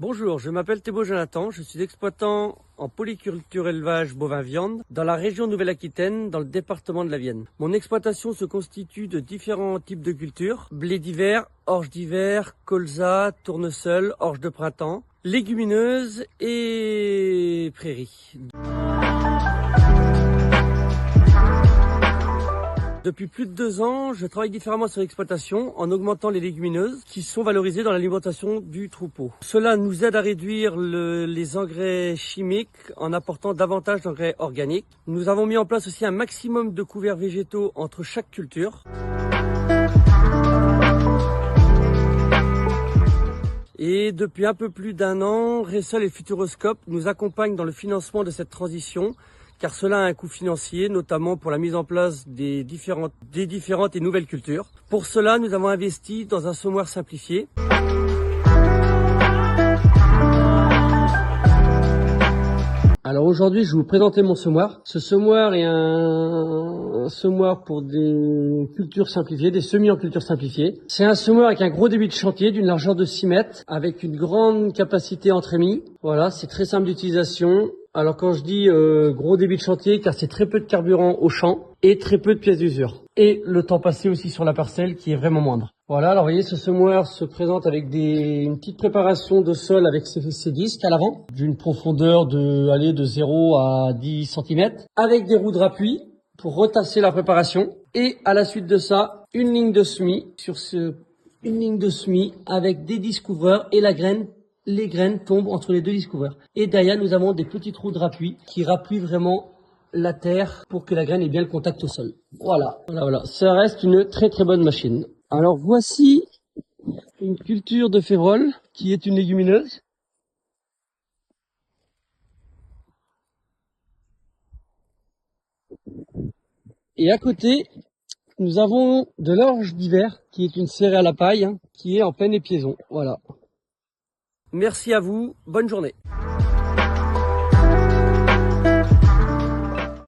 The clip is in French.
Bonjour, je m'appelle Thébault Jonathan, je suis exploitant en polyculture élevage bovin-viande dans la région Nouvelle-Aquitaine, dans le département de la Vienne. Mon exploitation se constitue de différents types de cultures: blé d'hiver, orge d'hiver, colza, tournesol, orge de printemps, légumineuses et prairies. Depuis plus de 2 ans, je travaille différemment sur l'exploitation en augmentant les légumineuses qui sont valorisées dans l'alimentation du troupeau. Cela nous aide à réduire les engrais chimiques en apportant davantage d'engrais organiques. Nous avons mis en place aussi un maximum de couverts végétaux entre chaque culture. Et depuis un peu plus d'1 an, Ressol et Futuroscope nous accompagnent dans le financement de cette transition, car cela a un coût financier, notamment pour la mise en place des différentes et nouvelles cultures. Pour cela, nous avons investi dans un semoir simplifié. Alors aujourd'hui, je vais vous présenter mon semoir. Ce semoir est un semoir pour des cultures simplifiées, des semis en culture simplifiée. C'est un semoir avec un gros débit de chantier d'une largeur de 6 mètres, avec une grande capacité entre-émis. Voilà, c'est très simple d'utilisation. Alors quand je dis gros débit de chantier, car c'est très peu de carburant au champ et très peu de pièces d'usure. Et le temps passé aussi sur la parcelle qui est vraiment moindre. Voilà, alors vous voyez, ce semoir se présente avec une petite préparation de sol avec ces disques à l'avant, d'une profondeur de 0 à 10 cm, avec des roues de appui pour retasser la préparation. Et à la suite de ça, une ligne de semis une ligne de semis avec des disques ouvreurs et les graines tombent entre les 2 disques ouvreurs. Et derrière, nous avons des petits trous de rappui qui rappuient vraiment la terre pour que la graine ait bien le contact au sol. Voilà. Ça reste une très très bonne machine. Alors voici une culture de févrole qui est une légumineuse. Et à côté, nous avons de l'orge d'hiver qui est une céréale à paille qui est en pleine épiaison. Voilà. Merci à vous, bonne journée.